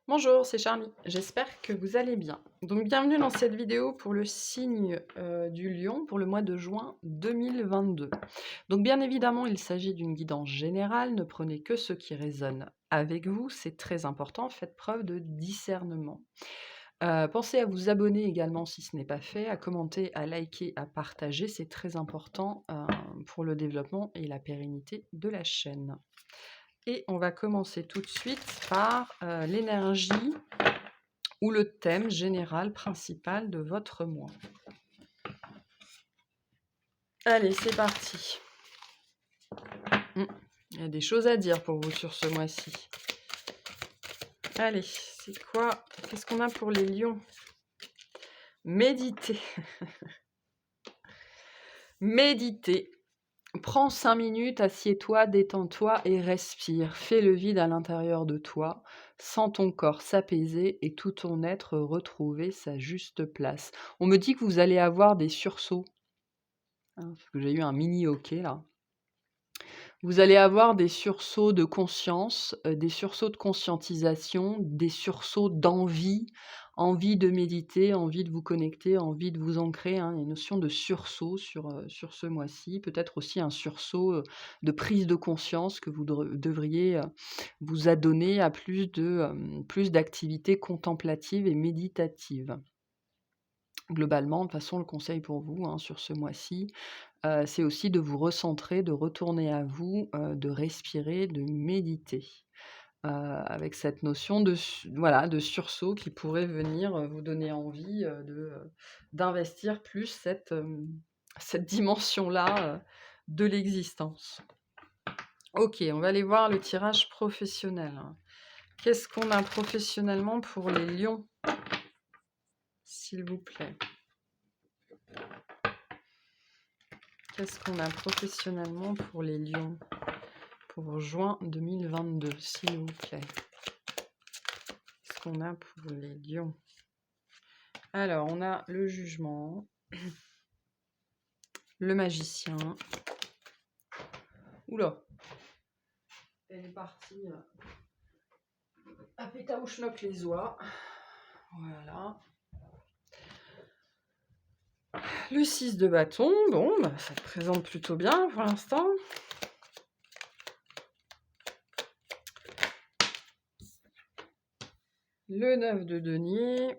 Bonjour, c'est Charlie. J'espère que vous allez bien. Donc, bienvenue dans cette vidéo pour le signe du lion pour le mois de juin 2022. Donc, bien évidemment, il s'agit d'une guidance générale. Ne prenez que ce qui résonne avec vous. C'est très important. Faites preuve de discernement. Pensez à vous abonner également si ce n'est pas fait, à commenter, à liker, à partager. C'est très important pour le développement et la pérennité de la chaîne. Et on va commencer tout de suite par l'énergie ou le thème général principal de votre mois. Allez, c'est parti. Il y a des choses à dire pour vous sur ce mois-ci. Allez, c'est quoi? Qu'est-ce qu'on a pour les lions? Méditer. Méditer. Prends 5 minutes, assieds-toi, détends-toi et respire. Fais le vide à l'intérieur de toi. Sens ton corps s'apaiser et tout ton être retrouver sa juste place. On me dit que vous allez avoir des sursauts. Parce que j'ai eu un mini hockey là. Vous allez avoir des sursauts de conscience, des sursauts de conscientisation, des sursauts d'envie, envie de méditer, envie de vous connecter, envie de vous ancrer, hein. Il y a une notion de sursaut sur ce mois-ci. Peut-être aussi un sursaut, de prise de conscience que vous devriez, vous adonner à plus d'activités contemplatives et méditatives. Globalement, de toute façon, le conseil pour vous, hein, sur ce mois-ci, c'est aussi de vous recentrer, de retourner à vous, de respirer, de méditer. Avec cette notion de de sursaut qui pourrait venir, vous donner envie, d'investir plus cette dimension-là, de l'existence. OK, on va aller voir le tirage professionnel. Qu'est-ce qu'on a professionnellement pour les lions? S'il vous plaît. Qu'est-ce qu'on a professionnellement pour les lions pour juin 2022, s'il vous plaît? Qu'est-ce qu'on a pour les lions? Alors, on a le jugement, le magicien. Oula, elle est partie à pétaouchnock les oies. Voilà. Le 6 de bâton, bon, ça se présente plutôt bien pour l'instant. Le 9 de denier.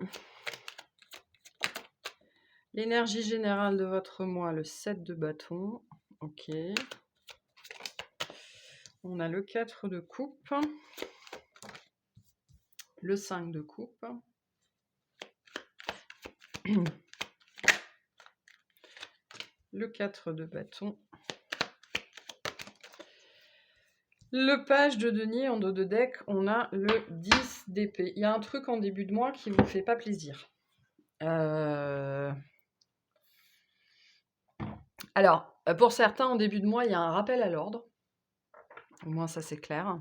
L'énergie générale de votre mois, le 7 de bâton. Ok. On a le 4 de coupe. Le 5 de coupe. Le 4 de bâton. Le page de denier en dos de deck, on a le 10 d'épée. Il y a un truc en début de mois qui ne vous fait pas plaisir. Alors, pour certains, en début de mois, il y a un rappel à l'ordre. Au moins, ça, c'est clair.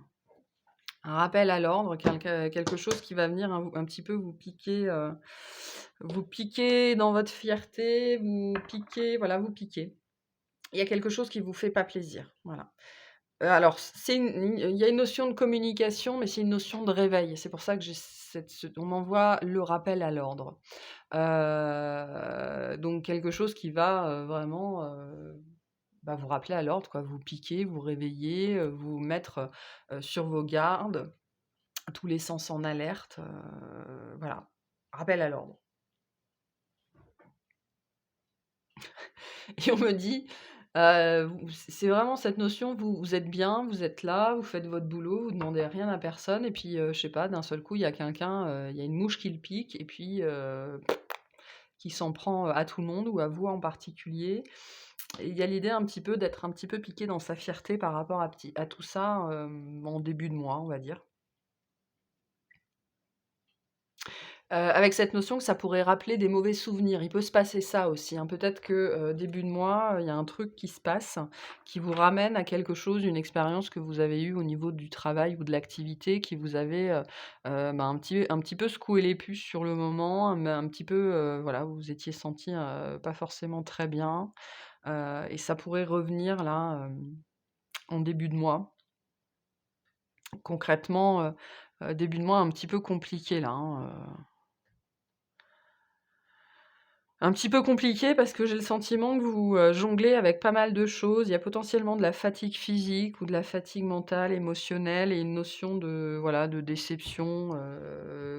Un rappel à l'ordre, quelque chose qui va venir un petit peu vous piquer dans votre fierté, vous piquer. Il y a quelque chose qui ne vous fait pas plaisir. Voilà. Alors, il y a une notion de communication, mais c'est une notion de réveil. C'est pour ça que on m'envoie le rappel à l'ordre. Donc quelque chose qui va vraiment vous rappeler à l'ordre, quoi. Vous piquer, vous réveiller, vous mettre sur vos gardes, tous les sens en alerte. Voilà, rappel à l'ordre. Et on me dit, c'est vraiment cette notion, vous êtes bien, vous êtes là, vous faites votre boulot, vous demandez rien à personne et puis, je sais pas, d'un seul coup, il y a quelqu'un, il y a une mouche qui le pique et puis, qui s'en prend, à tout le monde ou à vous en particulier. Et il y a l'idée un petit peu d'être un petit peu piqué dans sa fierté par rapport à tout ça, en début de mois, on va dire. Avec cette notion que ça pourrait rappeler des mauvais souvenirs. Il peut se passer ça aussi, hein. Peut-être que, début de mois, il y a un truc qui se passe, qui vous ramène à quelque chose, une expérience que vous avez eue au niveau du travail ou de l'activité qui vous avait, un petit peu secoué les puces sur le moment, mais un petit peu, voilà, vous vous étiez senti pas forcément très bien, et ça pourrait revenir là, en début de mois. Concrètement, Début de mois un petit peu compliqué là, hein, un petit peu compliqué parce que j'ai le sentiment que vous, jonglez avec pas mal de choses. Il y a potentiellement de la fatigue physique ou de la fatigue mentale, émotionnelle et une notion de, voilà, de déception,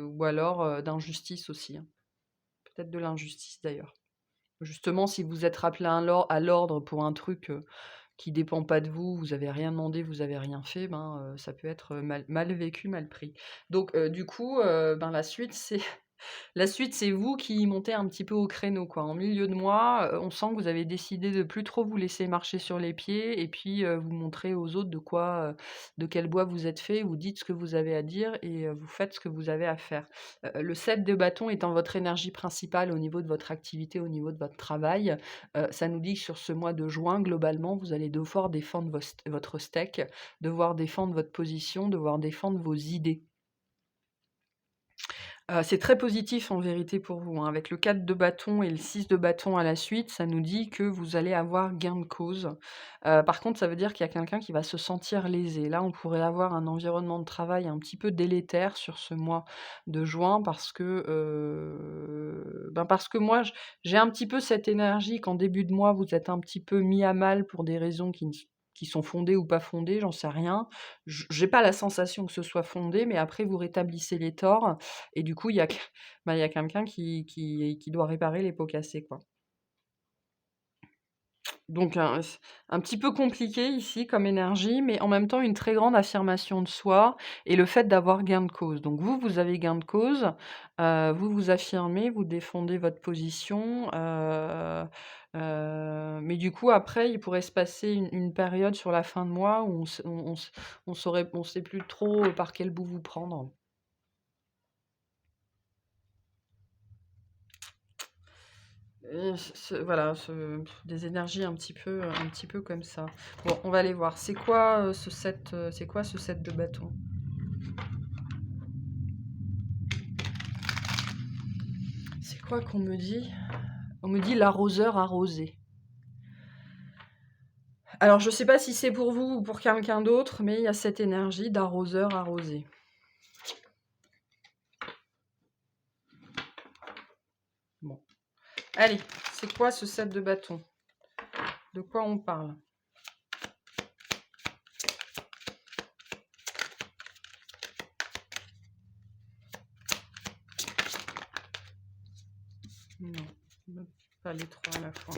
ou alors, d'injustice aussi, hein. Peut-être de l'injustice d'ailleurs. Justement, si vous êtes rappelé à l'ordre pour un truc, qui dépend pas de vous, vous avez rien demandé, vous avez rien fait, ben, ça peut être, mal vécu, mal pris. Donc, du coup, ben, la suite, c'est vous qui montez un petit peu au créneau, quoi. En milieu de mois, on sent que vous avez décidé de plus trop vous laisser marcher sur les pieds et puis, vous montrez aux autres de quel bois vous êtes fait. Vous dites ce que vous avez à dire et vous faites ce que vous avez à faire. Le 7 de bâton étant votre énergie principale au niveau de votre activité, au niveau de votre travail, ça nous dit que sur ce mois de juin, globalement, vous allez devoir défendre votre steak, devoir défendre votre position, devoir défendre vos idées. C'est très positif en vérité pour vous, hein. Avec le 4 de bâton et le 6 de bâton à la suite, ça nous dit que vous allez avoir gain de cause. Par contre, ça veut dire qu'il y a quelqu'un qui va se sentir lésé. Là, on pourrait avoir un environnement de travail un petit peu délétère sur ce mois de juin parce que moi, j'ai un petit peu cette énergie qu'en début de mois, vous êtes un petit peu mis à mal pour des raisons qui sont fondées ou pas fondées, j'en sais rien. J'ai pas la sensation que ce soit fondé, mais après vous rétablissez les torts et du coup, il y a que bah, il y a quelqu'un qui doit réparer les pots cassés, quoi. Donc un petit peu compliqué ici comme énergie, mais en même temps une très grande affirmation de soi et le fait d'avoir gain de cause. Donc vous, vous avez gain de cause, vous vous affirmez, vous défendez votre position, mais du coup après il pourrait se passer une période sur la fin de mois où on sait plus trop par quel bout vous prendre. Voilà, des énergies un petit peu comme ça. Bon, on va aller voir. C'est quoi ce 7 de bâton? C'est quoi qu'on me dit? On me dit l'arroseur arrosé. Alors, je sais pas si c'est pour vous ou pour quelqu'un d'autre, mais il y a cette énergie d'arroseur arrosé. Bon. Allez, c'est quoi ce 7 de bâton? De quoi on parle? Non, pas les trois à la fois.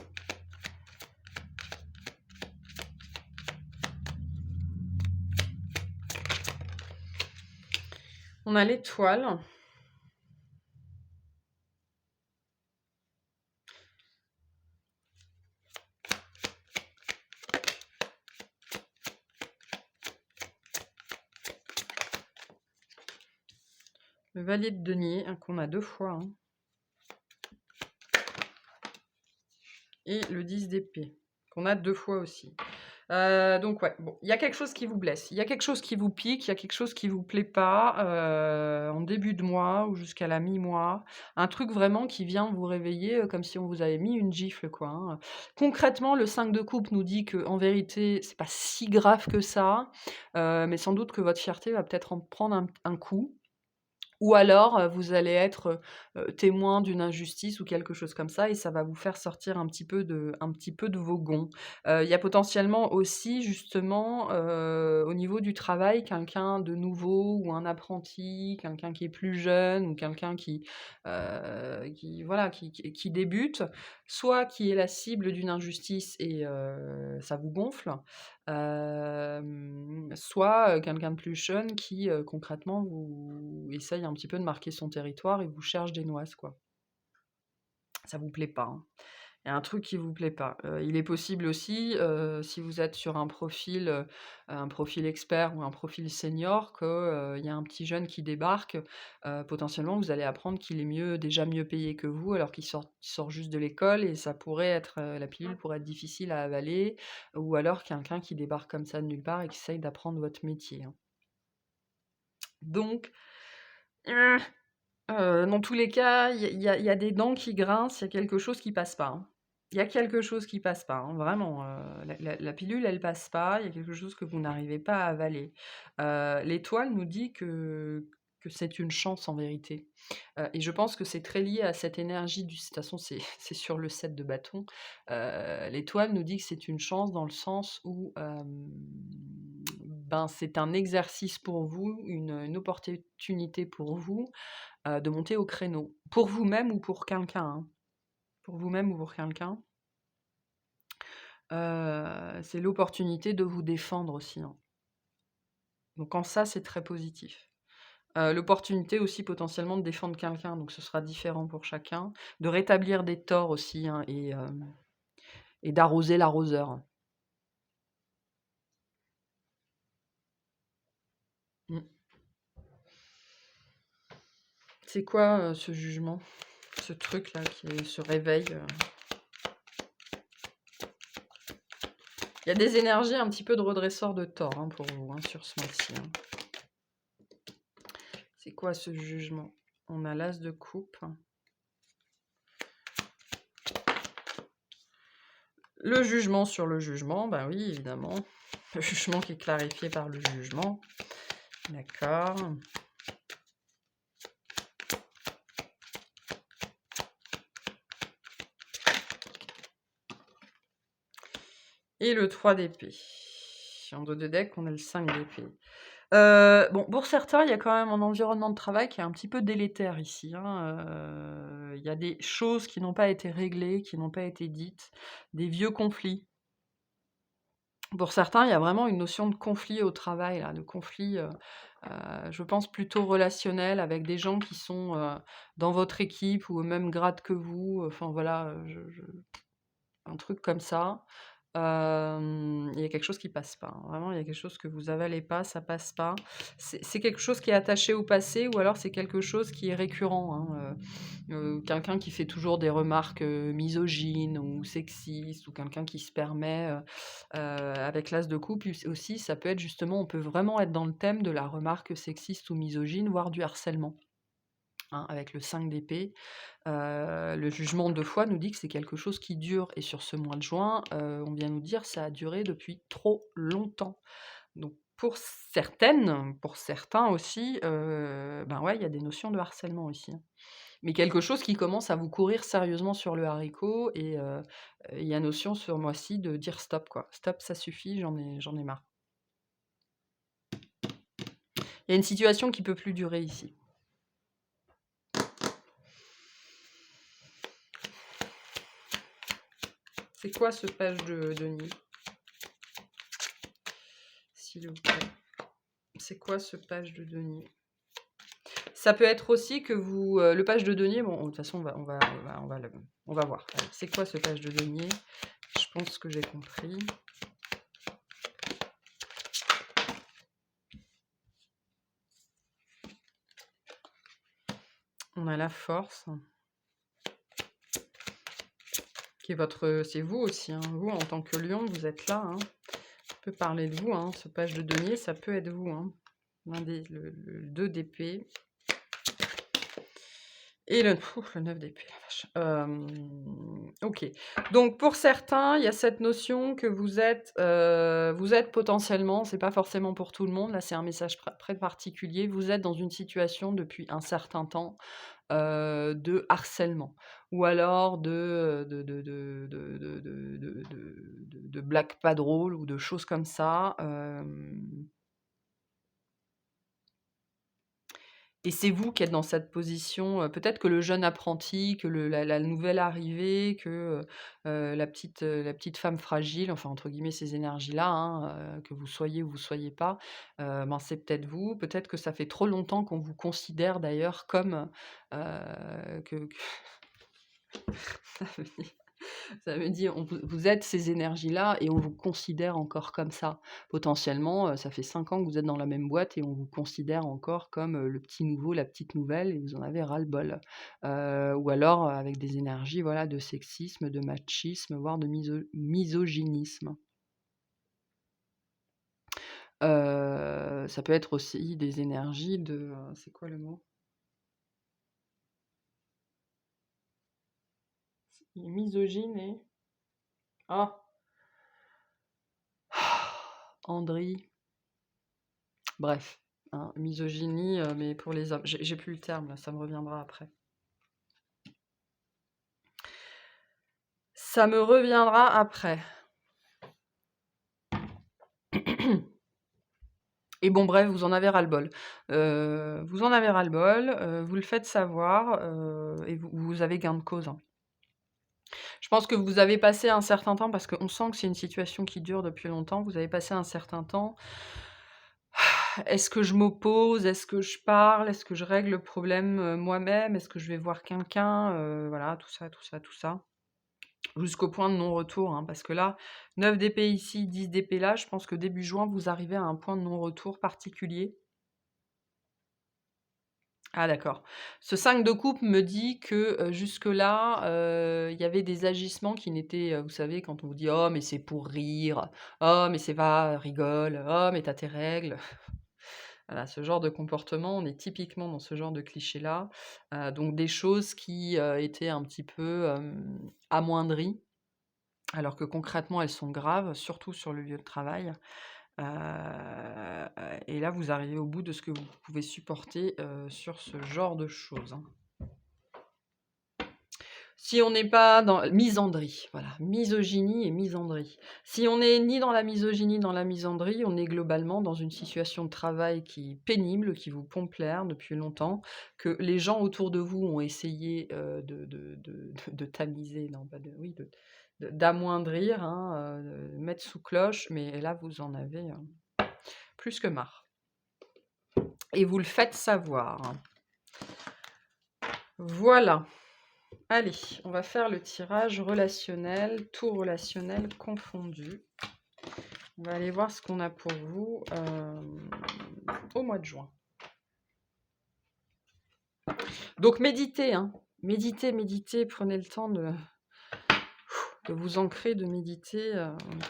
On a l'étoile. Le Valet de denier, qu'on a 2 fois, hein. Et le 10 d'épée, qu'on a 2 fois aussi. Donc ouais, bon, il y a quelque chose qui vous blesse, il y a quelque chose qui vous pique, il y a quelque chose qui vous plaît pas, en début de mois ou jusqu'à la mi-mois. Un truc vraiment qui vient vous réveiller, comme si on vous avait mis une gifle, quoi, hein. Concrètement, le 5 de coupe nous dit que en vérité, c'est pas si grave que ça, mais sans doute que votre fierté va peut-être en prendre un coup. Ou alors, vous allez être, témoin d'une injustice ou quelque chose comme ça et ça va vous faire sortir un petit peu de vos gonds. Il y a potentiellement aussi justement, au niveau du travail, quelqu'un de nouveau ou un apprenti, quelqu'un qui est plus jeune ou quelqu'un qui voilà, qui débute, soit qui est la cible d'une injustice et ça vous gonfle, soit, quelqu'un de plus jeune qui, concrètement vous essaye un petit peu de marquer son territoire et vous cherche des noises, quoi. Ça vous plaît pas, hein. Il y a un truc qui vous plaît pas. Il est possible aussi, si vous êtes sur un profil expert ou un profil senior que, il y a un petit jeune qui débarque, potentiellement vous allez apprendre qu'il est déjà mieux payé que vous alors qu'il sort juste de l'école et ça pourrait être, la pilule pourrait être difficile à avaler ou alors quelqu'un qui débarque comme ça de nulle part et qui essaye d'apprendre votre métier, hein. Donc, heu dans tous les cas, il y a des dents qui grincent, il y a quelque chose qui passe pas, hein. Il y a quelque chose qui passe pas, hein, vraiment, la pilule, elle passe pas, il y a quelque chose que vous n'arrivez pas à avaler. L'étoile nous dit que c'est une chance en vérité. Et je pense que c'est très lié à cette énergie du de toute façon, c'est c'est sur le 7 de bâton. L'étoile nous dit que c'est une chance dans le sens où, ben, c'est un exercice pour vous, une opportunité pour vous, de monter au créneau. Pour vous-même ou pour quelqu'un, hein. Pour vous-même ou pour quelqu'un. C'est l'opportunité de vous défendre aussi, hein. Donc en ça, c'est très positif. L'opportunité aussi potentiellement de défendre quelqu'un, donc ce sera différent pour chacun. De rétablir des torts aussi, hein, et d'arroser l'arroseur. Mmh. C'est quoi, ce jugement? Ce truc-là qui se réveille, Il y a des énergies un petit peu de redresseur de tort, hein, pour vous, hein, sur ce mois-ci, hein. C'est quoi ce jugement? On a l'as de coupe. Le jugement sur le jugement, bah oui, évidemment. Le jugement qui est clarifié par le jugement. D'accord. Et le 3 d'épée. En dos de deck, on a le 5 d'épée. Bon, pour certains, il y a quand même un environnement de travail qui est un petit peu délétère ici, hein. Il y a des choses qui n'ont pas été réglées, qui n'ont pas été dites, des vieux conflits. Pour certains, il y a vraiment une notion de conflit au travail là, de conflit, je pense plutôt relationnel avec des gens qui sont, dans votre équipe ou au même grade que vous, enfin voilà, je un truc comme ça. Il y a quelque chose qui passe pas, hein. Vraiment, il y a quelque chose que vous avalez pas, ça passe pas. C'est quelque chose qui est attaché au passé ou alors c'est quelque chose qui est récurrent, hein, quelqu'un qui fait toujours des remarques, misogynes ou sexistes ou quelqu'un qui se permet, avec l'as de coupe aussi, ça peut être justement on peut vraiment être dans le thème de la remarque sexiste ou misogyne, voire du harcèlement, hein, avec le 5 d'épée. Le jugement de foi nous dit que c'est quelque chose qui dure et sur ce mois de juin, on vient nous dire ça a duré depuis trop longtemps. Donc pour certaines, pour certains aussi, ben, ouais, il y a des notions de harcèlement ici, hein. Mais quelque chose qui commence à vous courir sérieusement sur le haricot et il y a notion ce mois-ci de dire: «Stop» quoi. «Stop, ça suffit, j'en ai marre». Il y a une situation qui peut plus durer ici. C'est quoi ce page de Denis? S'il vous plaît. C'est quoi ce page de denier? Ça peut être aussi que vous, le page de denier, bon, de toute façon, on va voir. Allez, c'est quoi ce page de denier? Je pense que j'ai compris. On a la force. Qui est votre, c'est vous aussi, hein. Vous, en tant que lion, vous êtes là, hein. On peut parler de vous, hein. Ce page de denier, ça peut être vous, hein. Le 2 d'épée. Et le 9 d'épée, la vache. OK. Donc pour certains, il y a cette notion que vous êtes potentiellement, c'est pas forcément pour tout le monde, là c'est un message très particulier, vous êtes dans une situation depuis un certain temps, de harcèlement ou alors de blagues pas drôles ou de choses comme ça, et c'est vous qui êtes dans cette position, peut-être que le jeune apprenti, que le la nouvelle arrivée, que, la petite femme fragile, enfin entre guillemets «ces énergies-là», hein, que vous soyez ou vous soyez pas, ben, c'est peut-être vous. Peut-être que ça fait trop longtemps qu'on vous considère d'ailleurs comme, que ça veut dire ça veut dire vous êtes ces énergies-là et on vous considère encore comme ça. Potentiellement, ça fait 5 ans que vous êtes dans la même boîte et on vous considère encore comme, le petit nouveau, la petite nouvelle et vous en avez ras-le-bol. Ou alors, avec des énergies, voilà, de sexisme, de machisme, voire de misogynisme. Ça peut être aussi des énergies de, c'est quoi le mot? Misogyne et ah! Andry, bref. hein. Misogynie, mais pour les hommes. J'ai plus le terme là, ça me reviendra après. Ça me reviendra après. Et bon bref, vous en avez ras-le-bol. Vous en avez ras-le-bol, vous le faites savoir, et vous avez gain de cause, hein. Je pense que vous avez passé un certain temps, parce qu'on sent que c'est une situation qui dure depuis longtemps, vous avez passé un certain temps. Est-ce que je m'oppose? Est-ce que je parle? Est-ce que je règle le problème, moi-même? Est-ce que je vais voir quelqu'un? Voilà, tout ça, tout ça, tout ça. Jusqu'au point de non-retour, hein, parce que là, 9 d'épée ici, 10 d'épée là, je pense que début juin, vous arrivez à un point de non-retour particulier. Ah d'accord. Ce 5 de coupe me dit que, jusque-là, il y avait des agissements qui n'étaient, vous savez, quand on vous dit: «Oh mais c'est pour rire. Oh mais c'est va, rigole. Oh mais tu tes règles». Voilà, ce genre de comportement, on est typiquement dans ce genre de cliché-là. Donc des choses qui, étaient un petit peu, amoindries, alors que concrètement elles sont graves, surtout sur le lieu de travail. Heu et là, vous arrivez au bout de ce que vous pouvez supporter, sur ce genre de choses, hein. Si on n'est pas dans misandrie, voilà, misogynie et misandrie. Si on n'est ni dans la misogynie, ni dans la misandrie, on est globalement dans une situation de travail qui est pénible, qui vous pompe l'air depuis longtemps, que les gens autour de vous ont essayé, de tamiser, non pas de oui, d'amoindrir, hein, de mettre sous cloche, mais là, vous en avez, plus que marre. Et vous le faites savoir, hein. Voilà. Allez, on va faire le tirage relationnel, tout relationnel confondu. On va aller voir ce qu'on a pour vous au mois de juin. Donc méditez, hein. Méditez, méditez, prenez le temps de vous ancrer, de méditer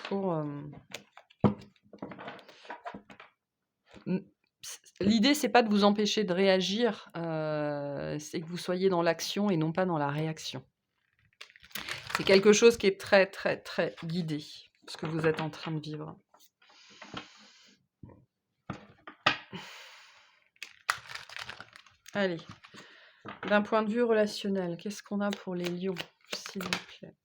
pour... L'idée, c'est pas de vous empêcher de réagir, c'est que vous soyez dans l'action et non pas dans la réaction. C'est quelque chose qui est très, très, très guidé, ce que vous êtes en train de vivre. Allez, d'un point de vue relationnel, qu'est-ce qu'on a pour les lions, s'il vous plaît?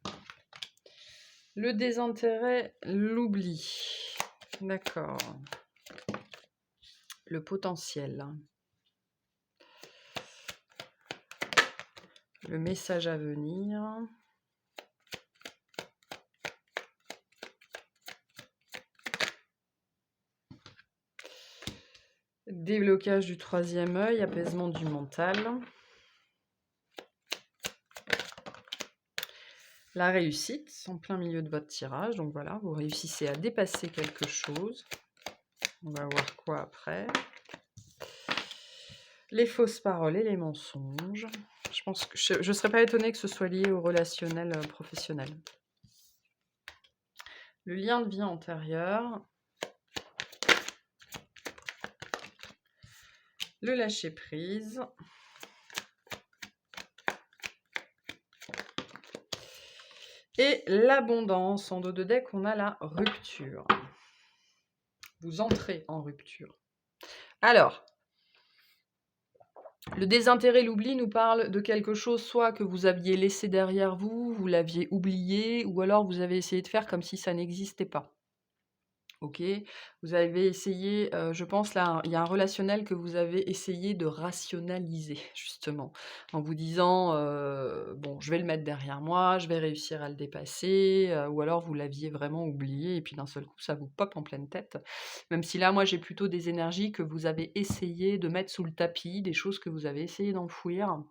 Le désintérêt, l'oubli. D'accord. Le potentiel. Le message à venir. Déblocage du troisième œil, apaisement du mental. La réussite, en plein milieu de votre tirage. Donc voilà, vous réussissez à dépasser quelque chose. On va voir quoi après. Les fausses paroles et les mensonges. Je pense que je ne serais pas étonnée que ce soit lié au relationnel professionnel. Le lien de vie antérieur. Le lâcher prise. Et l'abondance. En dos de deck, on a la rupture. Vous entrez en rupture. Alors, le désintérêt, l'oubli nous parle de quelque chose soit que vous aviez laissé derrière vous, vous l'aviez oublié, ou alors vous avez essayé de faire comme si ça n'existait pas. OK? Vous avez essayé, je pense là, il y a un relationnel que vous avez essayé de rationaliser justement, en vous disant, «Bon, je vais le mettre derrière moi, je vais réussir à le dépasser», ou alors vous l'aviez vraiment oublié et puis d'un seul coup, ça vous pop en pleine tête. Même si là, moi, j'ai plutôt des énergies que vous avez essayé de mettre sous le tapis, des choses que vous avez essayé d'enfouir.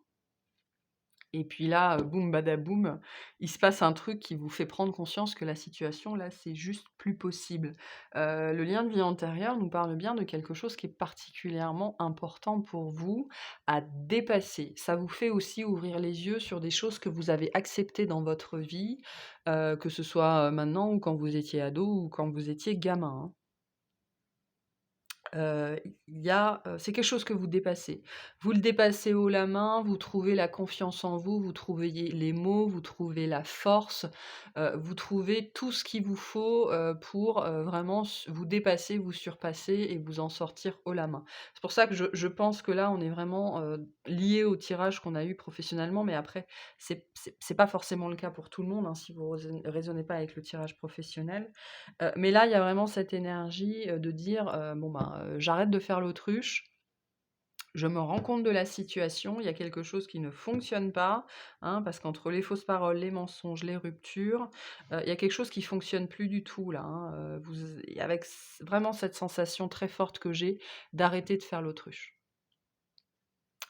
Et puis là, boum badaboum, il se passe un truc qui vous fait prendre conscience que la situation là, c'est juste plus possible. Le lien de vie antérieur nous parle bien de quelque chose qui est particulièrement important pour vous à dépasser. Ça vous fait aussi ouvrir les yeux sur des choses que vous avez acceptées dans votre vie, que ce soit, maintenant ou quand vous étiez ado ou quand vous étiez gamin, hein. c'est quelque chose que vous dépassez. Vous le dépassez haut la main, vous trouvez la confiance en vous, vous trouvez les mots, vous trouvez la force, vous trouvez tout ce qu'il vous faut, pour, vraiment vous dépasser, vous surpasser et vous en sortir haut la main. C'est pour ça que je pense que là, on est vraiment, liés au tirage qu'on a eu professionnellement, mais après, c'est pas forcément le cas pour tout le monde, hein, si vous raisonnez pas avec le tirage professionnel. Mais là, il y a vraiment cette énergie, de dire, «Bon, ben, j'arrête de faire l'autruche, je me rends compte de la situation, il y a quelque chose qui ne fonctionne pas», hein, parce qu'entre les fausses paroles, les mensonges, les ruptures, il y a quelque chose qui fonctionne plus du tout là, hein, vous et avec vraiment cette sensation très forte que j'ai d'arrêter de faire l'autruche.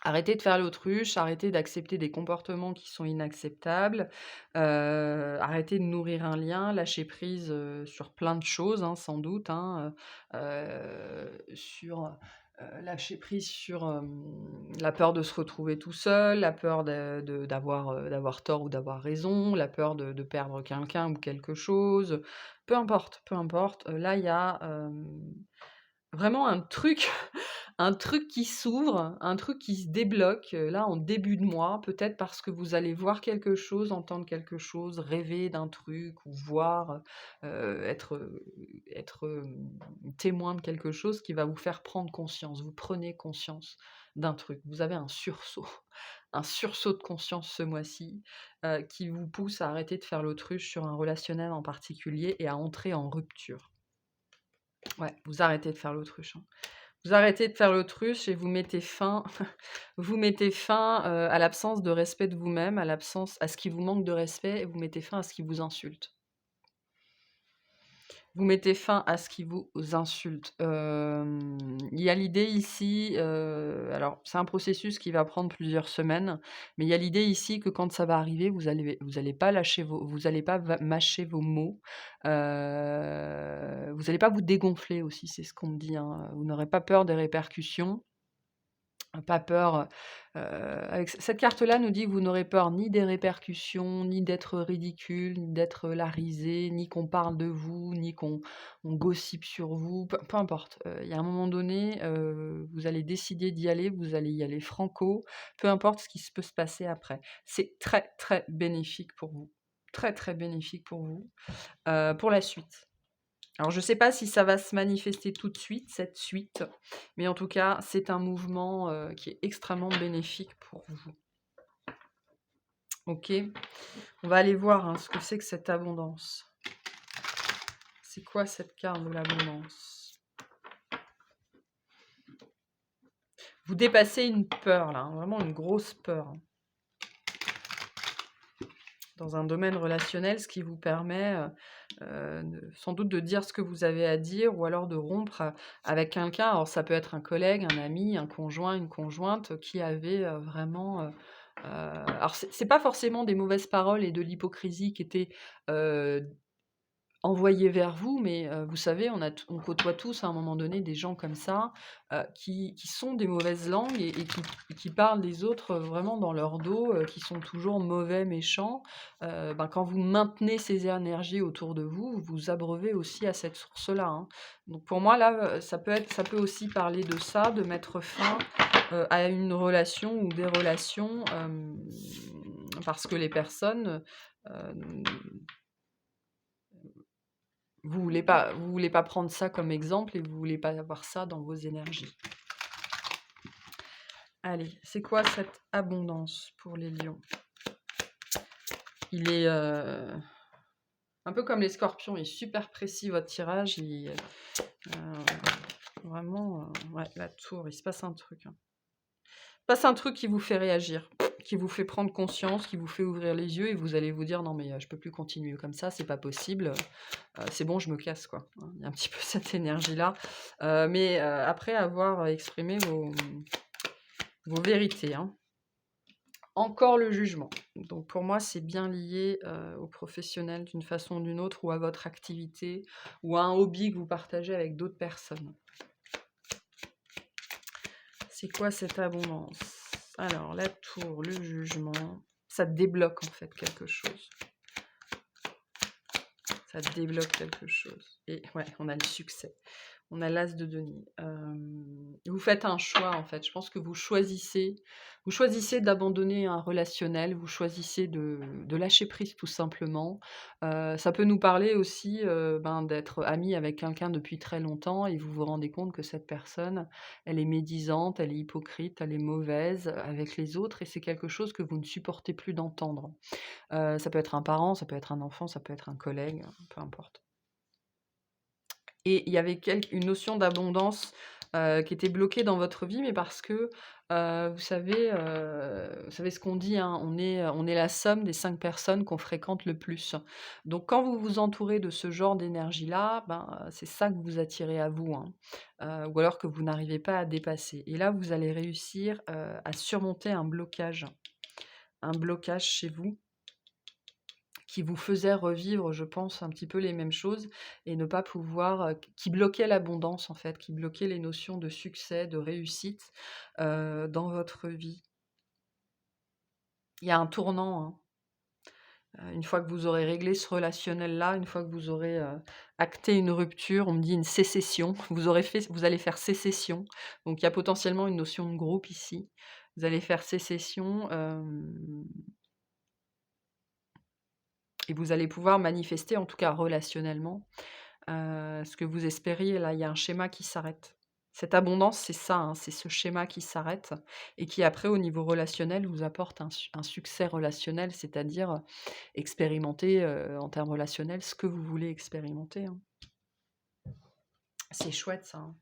Arrêtez de faire l'autruche, arrêtez d'accepter des comportements qui sont inacceptables, arrêtez de nourrir un lien, lâcher prise, sur plein de choses, hein, sans doute, hein, sur, lâcher prise sur, la peur de se retrouver tout seul, la peur d'avoir tort ou d'avoir raison, la peur de perdre quelqu'un ou quelque chose, peu importe, là il y a, vraiment un truc un truc qui s'ouvre, un truc qui se débloque, là, en début de mois, peut-être parce que vous allez voir quelque chose, entendre quelque chose, rêver d'un truc ou voir, être, témoin de quelque chose qui va vous faire prendre conscience. Vous prenez conscience d'un truc. Vous avez un sursaut, un sursaut de conscience ce mois-ci, qui vous pousse à arrêter de faire l'autruche sur un relationnel en particulier et à entrer en rupture. Ouais, vous arrêtez de faire l'autruche, hein. Vous arrêtez de faire l'autruche et vous mettez fin vous mettez fin, à l'absence de respect de vous-même, à ce qui vous manque de respect et vous mettez fin à ce qui vous insulte. Vous mettez fin à ce qui vous insulte. Il y a l'idée ici, alors c'est un processus qui va prendre plusieurs semaines, mais il y a l'idée ici que quand ça va arriver, vous allez pas lâcher vous allez pas mâcher vos mots, vous allez pas vous dégonfler aussi, c'est ce qu'on me dit, hein. Vous n'aurez pas peur des répercussions. Pas peur, avec cette carte-là nous dit que vous n'aurez peur ni des répercussions, ni d'être ridicule, ni d'être la risée, ni qu'on parle de vous, ni qu'on on gossipe sur vous, peu importe. Il y a un moment donné, vous allez décider d'y aller, vous allez y aller franco, peu importe ce qui se peut se passer après. C'est très, très bénéfique pour vous. Très, très bénéfique pour la suite. Alors je ne sais pas si ça va se manifester tout de suite, cette suite, mais en tout cas, c'est un mouvement, qui est extrêmement bénéfique pour vous. OK? On va aller voir, hein, ce que c'est que cette abondance. C'est quoi cette carte de l'abondance? Vous dépassez une peur là, hein, vraiment une grosse peur, hein. Dans un domaine relationnel, ce qui vous permet, sans doute de dire ce que vous avez à dire ou alors de rompre, avec quelqu'un. Alors ça peut être un collègue, un ami, un conjoint, une conjointe qui avait, vraiment, alors c'est pas forcément des mauvaises paroles et de l'hypocrisie qui étaient, heu, envoyées vers vous, mais vous savez, on côtoie tous à un moment donné des gens comme ça, qui sont des mauvaises langues et qui parlent des autres, vraiment dans leur dos, qui sont toujours mauvais, méchants. Ben, quand vous maintenez ces énergies autour de vous, vous vous abreuvez aussi à cette source-là, hein. Donc pour moi là, ça peut aussi parler de ça, de mettre fin, à une relation ou des relations, parce que les personnes, heu vous voulez pas prendre ça comme exemple et vous voulez pas avoir ça dans vos énergies. Allez, c'est quoi cette abondance pour les lions? Il est, un peu comme les scorpions, il est super précis votre tirage, vraiment, ouais, la tour, il se passe un truc, hein. Il se passe un truc qui vous fait réagir, qui vous fait prendre conscience, qui vous fait ouvrir les yeux et vous allez vous dire: «Non mais, je peux plus continuer comme ça, c'est pas possible, c'est bon, je me casse quoi», hein. Il y a un petit peu cette énergie-là, mais après avoir exprimé vos vérités, hein. Encore le jugement. Donc pour moi, c'est bien lié, au professionnel d'une façon ou d'une autre ou à votre activité ou à un hobby que vous partagez avec d'autres personnes. C'est quoi cette abondance? Alors la tour, le jugement, ça débloque en fait quelque chose. Ça débloque quelque chose et ouais, on a le succès. On a l'as de denier. Vous faites un choix, en fait. Je pense que vous choisissez d'abandonner un relationnel, vous choisissez de lâcher prise, tout simplement. Ça peut nous parler aussi, d'être ami avec quelqu'un depuis très longtemps et vous vous rendez compte que cette personne, elle est médisante, elle est hypocrite, elle est mauvaise avec les autres et c'est quelque chose que vous ne supportez plus d'entendre. Ça peut être un parent, ça peut être un enfant, ça peut être un collègue, peu importe. Et il y avait une notion d'abondance, qui était bloquée dans votre vie, mais parce que, vous savez ce qu'on dit, hein, on est la somme des 5 personnes qu'on fréquente le plus. Donc quand vous vous entourez de ce genre d'énergie-là, c'est ça que vous attirez à vous, hein, ou alors que vous n'arrivez pas à dépasser. Et là, vous allez réussir, à surmonter un blocage chez vous qui vous faisait revivre, je pense, un petit peu les mêmes choses et ne pas pouvoir, qui bloquait l'abondance en fait, qui bloquait les notions de succès, de réussite, dans votre vie. Il y a un tournant, hein, une fois que vous aurez réglé ce relationnel-là, une fois que vous aurez, acté une rupture, on me dit une sécession, vous allez faire sécession, donc il y a potentiellement une notion de groupe ici. Vous allez faire sécession, et vous allez pouvoir manifester, en tout cas relationnellement, ce que vous espériez. Là, il y a un schéma qui s'arrête. Cette abondance, c'est ça, hein, c'est ce schéma qui s'arrête et qui après, au niveau relationnel, vous apporte un succès relationnel, c'est-à-dire, expérimenter, en termes relationnels, ce que vous voulez expérimenter, hein. C'est chouette ça, hein.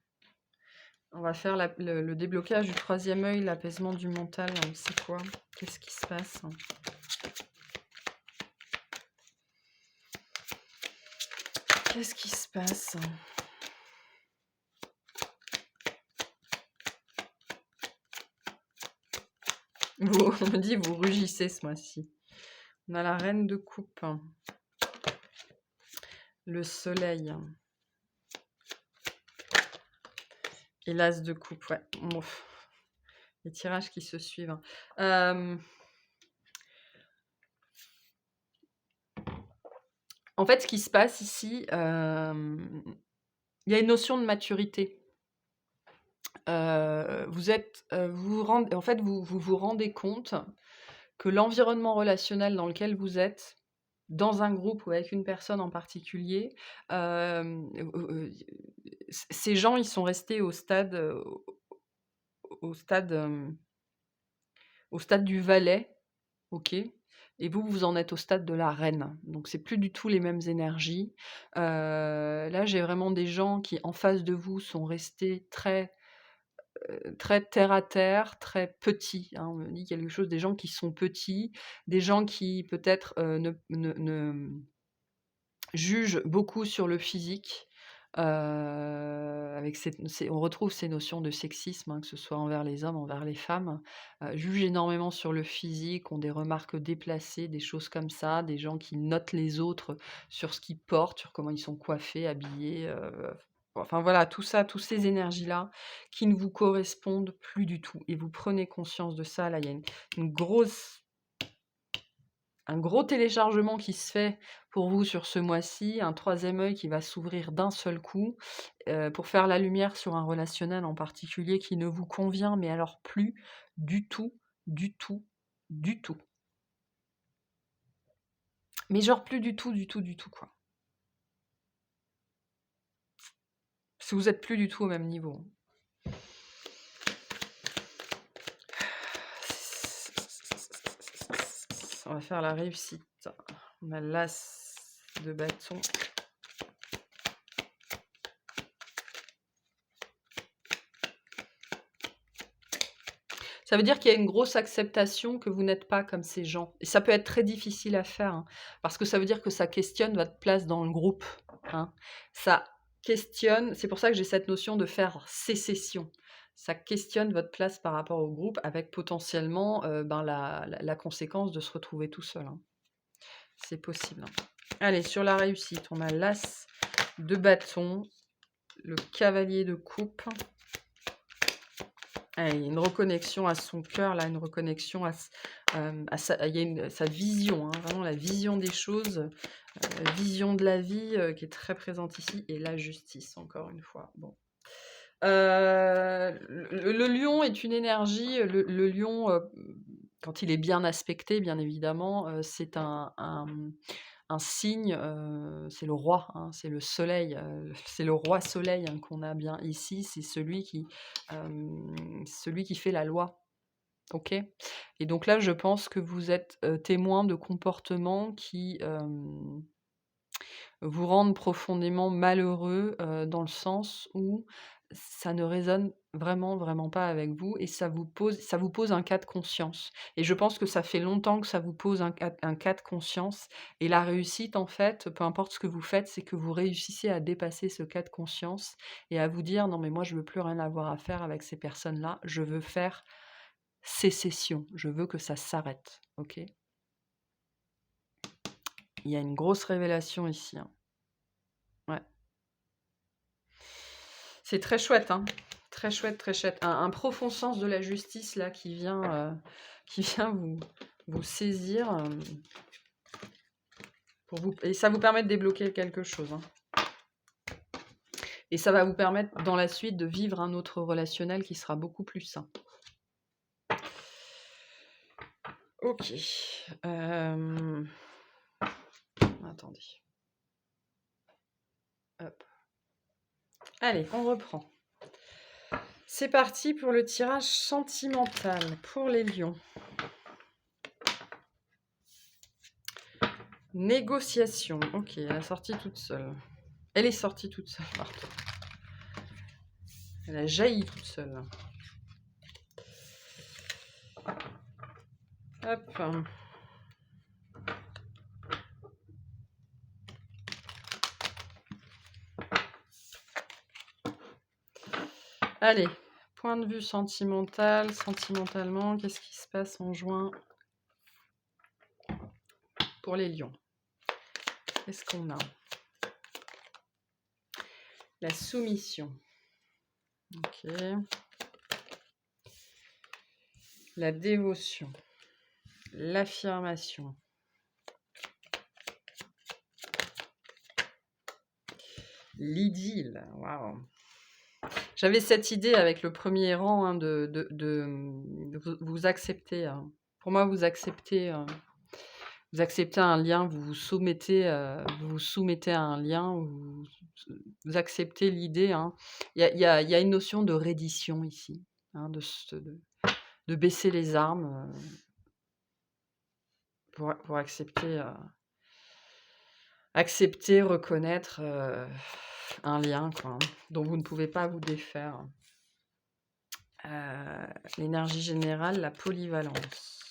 On va faire le déblocage du 3e œil, l'apaisement du mental, c'est quoi? Qu'est-ce qui se passe? Qu'est-ce qui se passe? On me dit vous rugissez ce mois-ci. On a la reine de coupe, le soleil et l'as de coupe, ouais. Bon, les tirages qui se suivent, hein. En fait, ce qui se passe ici, il y a une notion de maturité. Vous vous rendez compte que l'environnement relationnel dans lequel vous êtes, dans un groupe ou avec une personne en particulier, ces gens, ils sont restés au stade, au stade du valet, OK, et vous, vous en êtes au stade de la reine. Donc c'est plus du tout les mêmes énergies. Là, j'ai vraiment des gens qui, en face de vous, sont restés très terre à terre, très petits, hein. On me dit quelque chose, des gens qui sont petits, des gens qui peut-être, jugent beaucoup sur le physique, avec on retrouve ces notions de sexisme, hein, que ce soit envers les hommes, envers les femmes, jugent énormément sur le physique, ont des remarques déplacées, des choses comme ça, des gens qui notent les autres sur ce qu'ils portent, sur comment ils sont coiffés, habillés, enfin voilà, tout ça, toutes ces énergies-là qui ne vous correspondent plus du tout et vous prenez conscience de ça. Là, il y a une grosse un gros téléchargement qui se fait pour vous sur ce mois-ci, un 3e œil qui va s'ouvrir d'un seul coup, pour faire la lumière sur un relationnel en particulier qui ne vous convient, mais alors plus du tout, du tout, du tout. Mais genre plus du tout, du tout, du tout, quoi. Parce que vous êtes plus du tout au même niveau. On va faire la réussite. On a l'as de bâton. Ça veut dire qu'il y a une grosse acceptation que vous n'êtes pas comme ces gens. Et ça peut être très difficile à faire, hein, parce que ça veut dire que ça questionne votre place dans le groupe, hein. Ça questionne, c'est pour ça que j'ai cette notion de faire sécession. Ça questionne votre place par rapport au groupe avec potentiellement, la conséquence de se retrouver tout seul, hein. C'est possible, hein. Allez, sur la réussite, on a l'as de bâton, le cavalier de coupe. Il y a une reconnexion à son cœur, là, une reconnexion à il y a sa vision, hein, vraiment la vision des choses, vision de la vie, qui est très présente ici et la justice, encore une fois. Bon. Le lion est une énergie, le lion, quand il est bien aspecté, bien évidemment, c'est un signe, c'est le roi, hein, c'est le soleil, c'est le roi soleil, hein, qu'on a bien ici. C'est celui qui fait la loi, OK? Et donc là, je pense que vous êtes, témoin de comportements qui, vous rendent profondément malheureux, dans le sens où ça ne résonne vraiment, vraiment pas avec vous et ça vous pose un cas de conscience et je pense que ça fait longtemps que ça vous pose un cas de conscience et la réussite, en fait, peu importe ce que vous faites, c'est que vous réussissez à dépasser ce cas de conscience et à vous dire: «Non mais moi je veux plus rien avoir à faire avec ces personnes-là, je veux faire sécession, je veux que ça s'arrête». OK? Il y a une grosse révélation ici, hein. Ouais. C'est très chouette, hein. Très chouette, très chouette. Un profond sens de la justice là qui vient vous saisir, pour vous et ça vous permet de débloquer quelque chose, hein. Et ça va vous permettre dans la suite de vivre un autre relationnel qui sera beaucoup plus sain. OK. Attendez. Hop. Allez, on reprend. C'est parti pour le tirage sentimental pour les lions. Négociation. OK, elle a sorti toute seule. Elle est sortie toute seule, pardon. Elle a jailli toute seule. Hop. Allez, point de vue sentimental, sentimentalement, qu'est-ce qui se passe en juin pour les lions? Qu'est-ce qu'on a? La soumission. OK. La dévotion. L'affirmation. L'idylle. Waouh. J'avais cette idée avec le premier rang, hein, de vous accepter. Pour moi, vous acceptez un lien, vous vous soumettez à un lien, vous acceptez l'idée, hein. Il y a une notion de reddition ici, hein, de baisser les armes, pour accepter, reconnaître, un lien, quoi, hein, dont vous ne pouvez pas vous défaire. L'énergie générale, la polyvalence.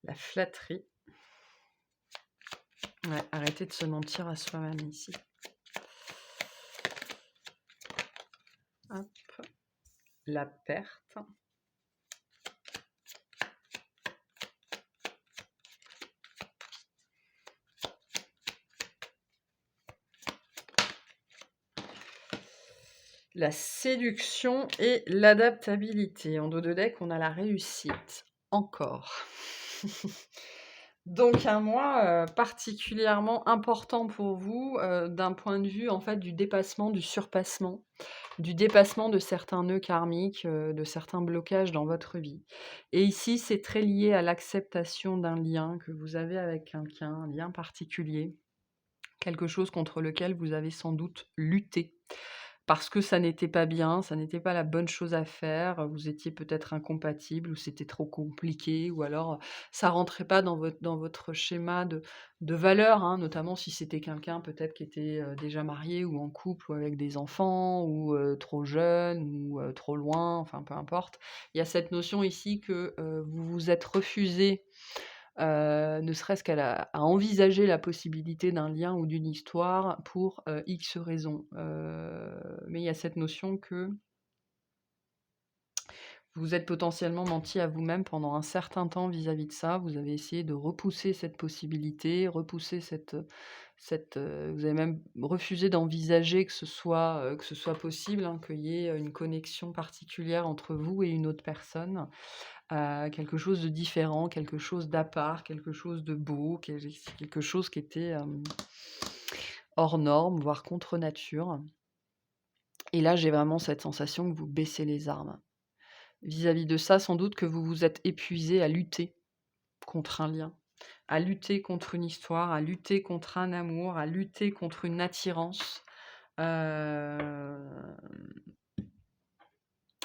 La flatterie. Ouais, arrêtez de se mentir à soi-même ici. Hop. La perte. La séduction et l'adaptabilité. En dos de deck, on a la réussite. Encore. Donc un mois, particulièrement important pour vous, d'un point de vue, en fait, du dépassement, du surpassement, du dépassement de certains nœuds karmiques, de certains blocages dans votre vie. Et ici, c'est très lié à l'acceptation d'un lien que vous avez avec quelqu'un, un lien particulier, quelque chose contre lequel vous avez sans doute lutté. Parce que ça n'était pas bien, ça n'était pas la bonne chose à faire, vous étiez peut-être incompatibles ou c'était trop compliqué ou alors, ça rentrait pas dans votre schéma de valeurs, hein, notamment si c'était quelqu'un peut-être qui était, déjà marié ou en couple ou avec des enfants ou, trop jeune ou, trop loin, enfin peu importe. Il y a cette notion ici que, vous vous êtes refusés, ne serait-ce à envisager la possibilité d'un lien ou d'une histoire pour, X raisons. Mais il y a cette notion que Vous êtes potentiellement menti à vous-même pendant un certain temps vis-à-vis de ça. Vous avez essayé de repousser cette possibilité, repousser vous avez même refusé d'envisager que ce soit possible, hein, qu'il y ait une connexion particulière entre vous et une autre personne, quelque chose de différent, quelque chose d'à part, quelque chose de beau, quelque chose qui était, hors norme, voire contre nature. Et là, j'ai vraiment cette sensation que vous baissez les armes. Vis-à-vis de ça, sans doute que vous vous êtes épuisé à lutter contre un lien, à lutter contre une histoire, à lutter contre un amour, à lutter contre une attirance. Hem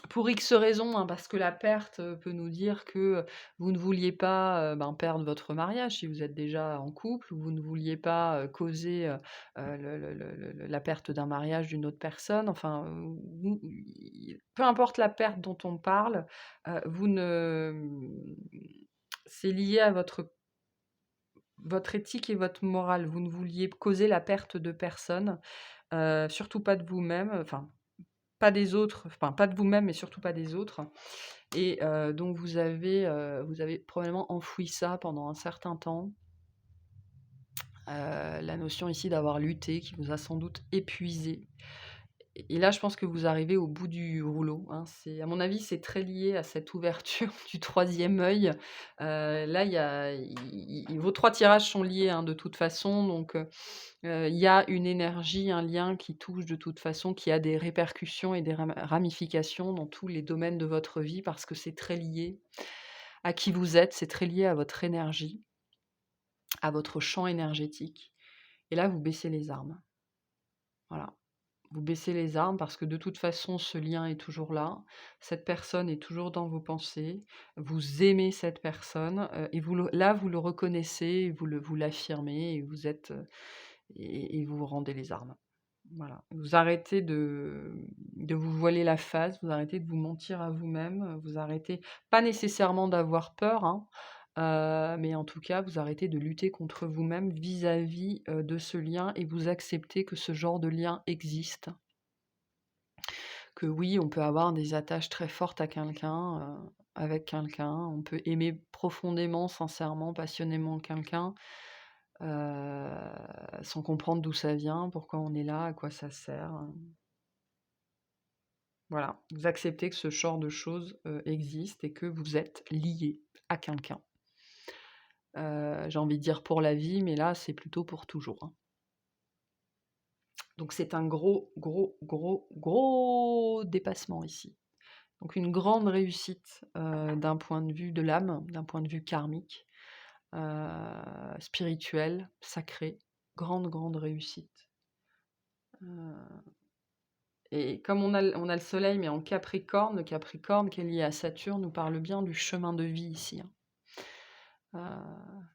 Pour X raisons, hein, parce que la perte, peut nous dire que, vous ne vouliez pas, perdre votre mariage si vous êtes déjà en couple, ou vous ne vouliez pas, causer, le la perte d'un mariage d'une autre personne. Enfin, vous i peu importe la perte dont on parle, vous ne c'est lié à votre éthique et votre morale. Vous ne vouliez causer la perte de personne, surtout pas de vous-même, enfin pas des autres, enfin pas de vous-même, mais surtout pas des autres. Et donc vous avez probablement enfoui ça pendant un certain temps. La notion ici d'avoir lutté qui vous a sans doute épuisé. Et là, je pense que vous arrivez au bout du rouleau, hein. C'est à mon avis, c'est très lié à cette ouverture du troisième œil. Là, il y a i vos 3 tirages sont liés, hein, de toute façon, donc il y a une énergie, un lien qui touche de toute façon, qui a des répercussions et des ramifications dans tous les domaines de votre vie parce que c'est très lié à qui vous êtes, c'est très lié à votre énergie, à votre champ énergétique. Et là, vous baissez les armes. Voilà. Vous baissez les armes parce que de toute façon, ce lien est toujours là. Cette personne est toujours dans vos pensées. Vous aimez cette personne, et vous le reconnaissez, vous l'affirmez et vous êtes, et vous vous rendez les armes. Voilà. Vous arrêtez de vous voiler la face, vous arrêtez de vous mentir à vous-même, vous arrêtez pas nécessairement d'avoir peur, hein, mais en tout cas, vous arrêtez de lutter contre vous-même vis-à-vis, de ce lien, et vous acceptez que ce genre de lien existe. Que oui, on peut avoir des attaches très fortes à quelqu'un, avec quelqu'un, on peut aimer profondément, sincèrement, passionnément quelqu'un, sans comprendre d'où ça vient, pourquoi on est là, à quoi ça sert. Voilà, vous acceptez que ce genre de choses, existe et que vous êtes lié à quelqu'un. J'ai envie de dire pour la vie, mais là, c'est plutôt pour toujours, hein. Donc c'est un gros, gros, gros, gros dépassement ici. Donc une grande réussite, d'un point de vue de l'âme, d'un point de vue karmique, spirituel, sacré. Grande, grande réussite. Heu et comme on a le soleil, mais en Capricorne, le Capricorne qui est lié à Saturne nous parle bien du chemin de vie ici, hein.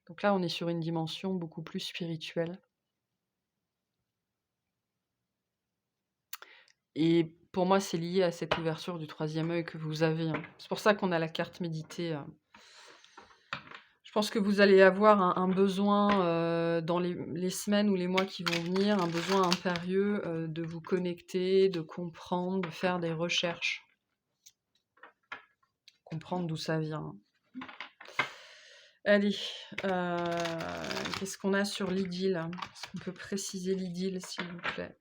Donc là, on est sur une dimension beaucoup plus spirituelle, et pour moi, c'est lié à cette ouverture du troisième œil que vous avez, hein. C'est pour ça qu'on a la carte méditer. Je pense que vous allez avoir un besoin, dans les semaines ou les mois qui vont venir, un besoin impérieux, de vous connecter, de comprendre, de faire des recherches. Comprendre d'où ça vient. Allez, qu'est-ce qu'on a sur l'idylle? Est-ce qu'on peut préciser l'idylle, s'il vous plaît?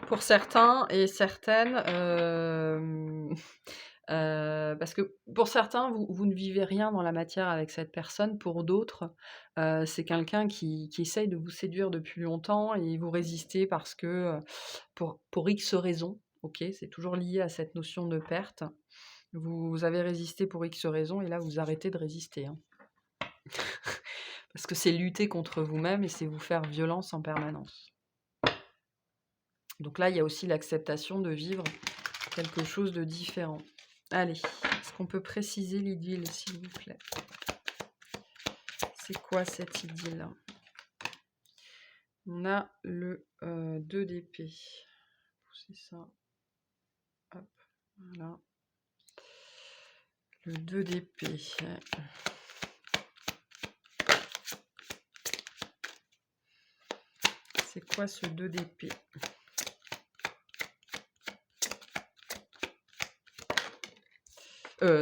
Pour certains et certaines, parce que pour certains, vous ne vivez rien dans la matière avec cette personne. Pour d'autres, c'est quelqu'un qui essaye de vous séduire depuis longtemps et vous résistez parce que, pour X raisons, OK? C'est toujours lié à cette notion de perte. Vous avez résisté pour X raisons et là, vous arrêtez de résister, hein. Parce que c'est lutter contre vous-même et c'est vous faire violence en permanence. Donc là, il y a aussi l'acceptation de vivre quelque chose de différent. Allez, est-ce qu'on peut préciser l'idylle, s'il vous plaît? C'est quoi cette idylle? On a le 2 d'épée. C'est ça. Hop, voilà. Le 2 d'épée. C'est quoi ce 2 d'épée?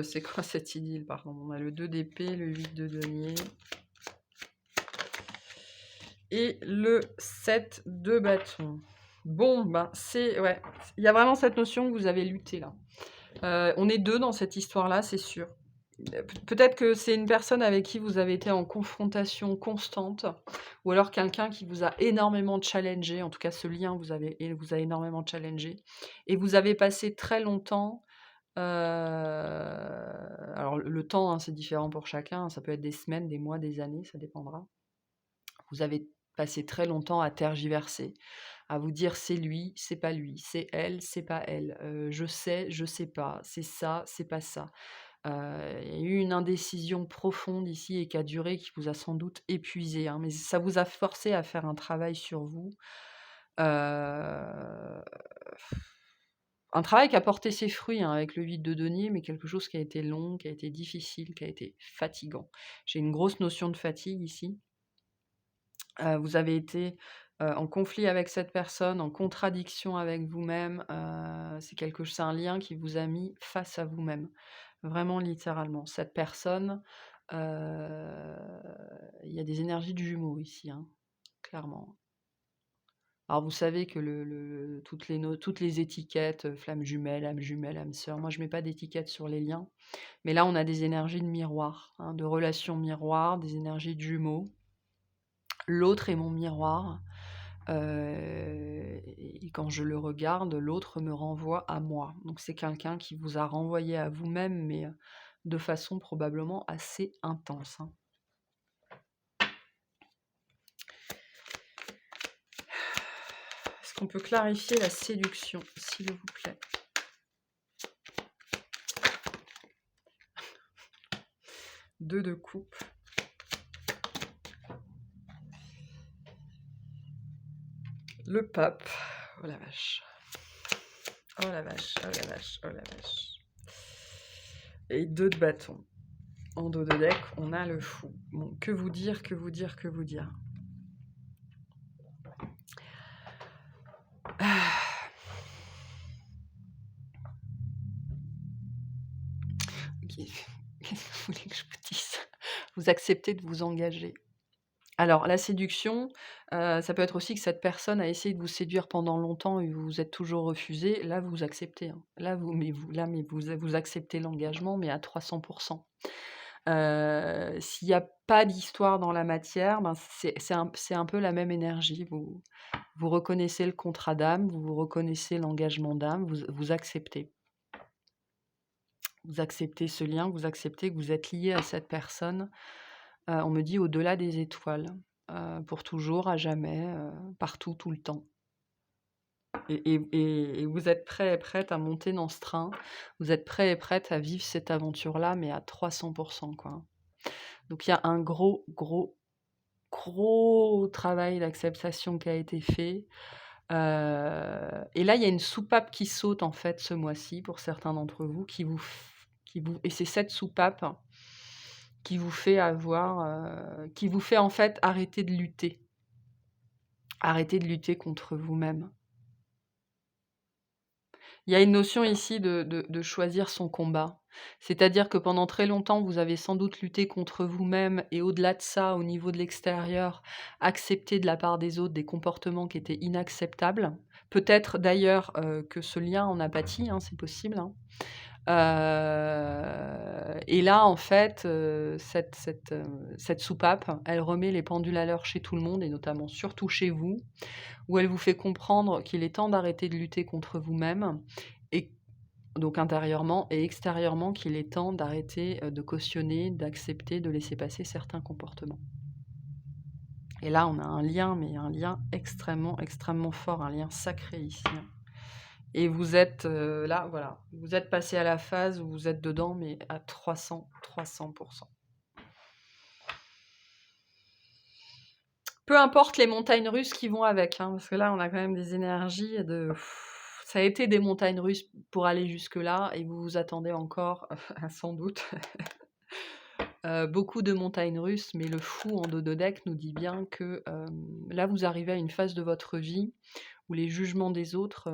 C'est quoi cette idylle, pardon? On a le 2 d'épée, le 8 de denier et le 7 de bâton. Bon, ben, c'est ouais, il y a vraiment cette notion que vous avez lutté là. On est 2 dans cette histoire-là, c'est sûr. Peut-être que c'est une personne avec qui vous avez été en confrontation constante ou alors quelqu'un qui vous a énormément challengé. En tout cas, ce lien vous a énormément challengé et vous avez passé très longtemps, alors le temps, hein, c'est différent pour chacun, ça peut être des semaines, des mois, des années, ça dépendra. Vous avez passé très longtemps à tergiverser, à vous dire: «C'est lui, c'est pas lui, c'est elle, c'est pas elle, je sais pas, c'est pas ça». Il y a eu une indécision profonde ici et qui a duré, qui vous a sans doute épuisé, hein, mais ça vous a forcé à faire un travail sur vous. Heu, un travail qui a porté ses fruits, hein, avec le 8 de denier, mais quelque chose qui a été long, qui a été difficile, qui a été fatigant. J'ai une grosse notion de fatigue ici. Vous avez été, en conflit avec cette personne, en contradiction avec vous-même, c'est un lien qui vous a mis face à vous-même, vraiment littéralement. Cette personne, heu, il y a des énergies de jumeaux ici, hein, clairement. Alors vous savez que toutes les étiquettes, flamme jumelle, âme sœur, moi je mets pas d'étiquette sur les liens, mais là on a des énergies de miroir, hein, de relations miroirs, des énergies de jumeaux. L'autre est mon miroir. Et quand je le regarde, l'autre me renvoie à moi. Donc c'est quelqu'un qui vous a renvoyé à vous-même, mais, de façon probablement assez intense, hein. Est-ce qu'on peut clarifier la séduction, s'il vous plaît? 2 de coupe. Le pape. Oh la vache. Oh la vache, oh la vache, oh la vache. Et 2 de bâton. En dos de deck, on a le fou. Bon, que vous dire, que vous dire, que vous dire? Ah. Qu'est-ce que vous voulez que je vous dise? Vous acceptez de vous engager. Alors la séduction, ça peut être aussi que cette personne a essayé de vous séduire pendant longtemps et vous vous êtes toujours refusé. Là, vous acceptez, hein. Vous acceptez l'engagement, mais à 300. S'il y a pas d'histoire dans la matière, ben, c'est un peu la même énergie. Vous reconnaissez le contrat d'âme, vous reconnaissez l'engagement d'âme, vous acceptez. Vous acceptez ce lien, vous acceptez que vous êtes lié à cette personne, on me dit au-delà des étoiles, pour toujours, à jamais, partout, tout le temps. Et vous êtes prêt et prête à monter dans ce train. Vous êtes prêt et prête à vivre cette aventure-là, mais à 300 quoi. Donc il y a un gros, gros, gros travail d'acceptation qui a été fait, et là, il y a une soupape qui saute, en fait, ce mois-ci, pour certains d'entre vous, qui vous et c'est cette soupape qui vous fait, en fait, arrêter de lutter. Arrêter de lutter contre vous-même. Il y a une notion ici de choisir son combat. C'est-à-dire que pendant très longtemps, vous avez sans doute lutté contre vous-même et au-delà de ça, au niveau de l'extérieur, accepté de la part des autres des comportements qui étaient inacceptables. Peut-être d'ailleurs, que ce lien en a pâti, hein, c'est possible, hein. Et là, en fait, cette soupape, elle remet les pendules à l'heure chez tout le monde et notamment surtout chez vous, où elle vous fait comprendre qu'il est temps d'arrêter de lutter contre vous-même et donc intérieurement et extérieurement qu'il est temps d'arrêter, de cautionner, d'accepter, de laisser passer certains comportements. Et là, on a un lien, mais un lien extrêmement, extrêmement fort, un lien sacré ici, hein. Et vous êtes, là, voilà, vous êtes passé à la phase où vous êtes dedans, mais à 300. Peu importe les montagnes russes qui vont avec, hein, parce que là, on a quand même des énergies de ça a été des montagnes russes pour aller jusque-là et vous vous attendez encore à sans doute beaucoup de montagnes russes, mais le fou en dododeck nous dit bien que, là, vous arrivez à une phase de votre vie où les jugements des autres,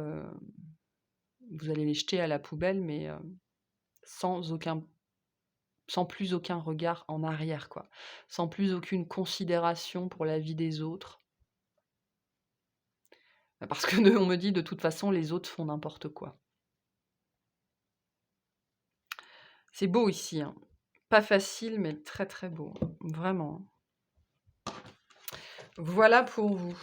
vous allez les jeter à la poubelle, mais, sans aucun sans plus aucun regard en arrière, quoi. Sans plus aucune considération pour la vie des autres. Parce que on me dit: «De toute façon, les autres font n'importe quoi». C'est beau ici, hein. Pas facile, mais très, très beau, hein. Vraiment. Voilà pour vous.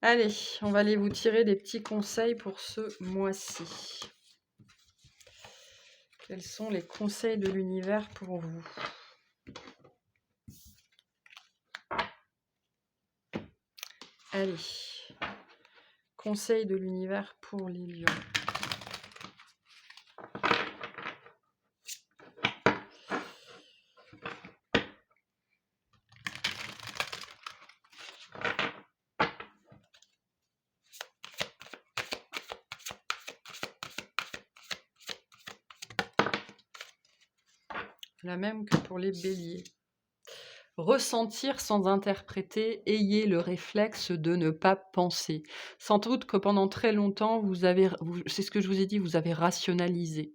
Allez, on va aller vous tirer des petits conseils pour ce mois-ci. Quels sont les conseils de l'univers pour vous? Allez, conseils de l'univers pour les lions. La même que pour les béliers. Ressentir sans interpréter, ayez le réflexe de ne pas penser. Sans doute que pendant très longtemps, c'est ce que je vous ai dit, vous avez rationalisé.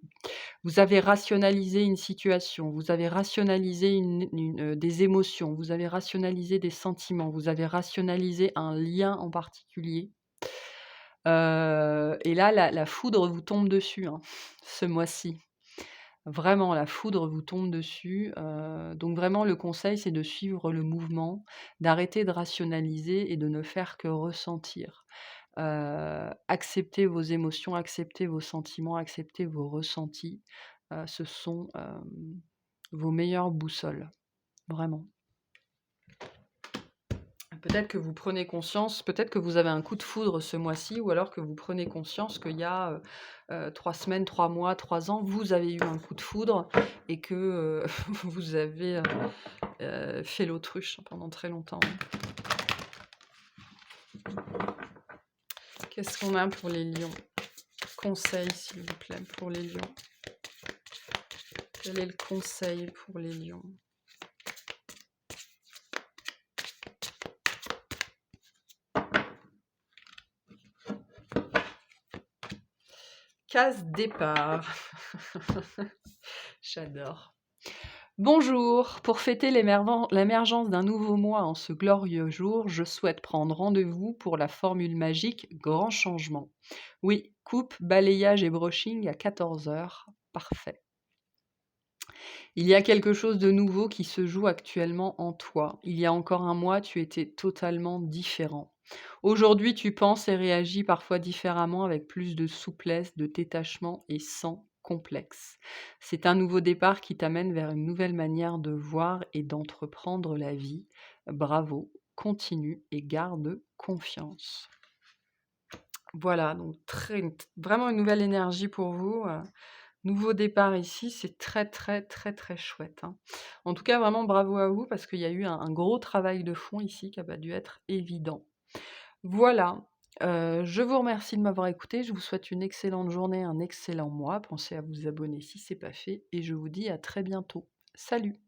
Vous avez rationalisé une situation, vous avez rationalisé des émotions, vous avez rationalisé des sentiments, vous avez rationalisé un lien en particulier. Et là, la foudre vous tombe dessus, hein, ce mois-ci. Vraiment, la foudre vous tombe dessus, donc vraiment le conseil, c'est de suivre le mouvement, d'arrêter de rationaliser et de ne faire que ressentir. Accepter vos émotions, accepter vos sentiments, accepter vos ressentis, ce sont, vos meilleures boussoles, vraiment. Peut-être que vous prenez conscience, peut-être que vous avez un coup de foudre ce mois-ci ou alors que vous prenez conscience qu'il y a, 3 semaines, 3 mois, 3 ans, vous avez eu un coup de foudre et que, vous avez, fait l'autruche pendant très longtemps. Qu'est-ce qu'on a pour les lions? Conseil, s'il vous plaît, pour les lions. Quel est le conseil pour les lions? Case départ. J'adore. Bonjour, pour fêter l'émergence d'un nouveau mois en ce glorieux jour, je souhaite prendre rendez-vous pour la formule magique grand changement. Oui, coupe, balayage et brushing à 14h. Parfait. Il y a quelque chose de nouveau qui se joue actuellement en toi. Il y a encore un mois, tu étais totalement différent. Aujourd'hui, tu penses et réagis parfois différemment avec plus de souplesse, de détachement et sans complexe. C'est un nouveau départ qui t'amène vers une nouvelle manière de voir et d'entreprendre la vie. Bravo, continue et garde confiance. Voilà, donc vraiment une nouvelle énergie pour vous. Nouveau départ ici, c'est très, très, très, très chouette, hein. En tout cas, vraiment bravo à vous parce qu'il y a eu un gros travail de fond ici qui a pas dû être évident. Voilà, je vous remercie de m'avoir écouté. Je vous souhaite une excellente journée, un excellent mois. Pensez à vous abonner si c'est pas fait et je vous dis à très bientôt. Salut!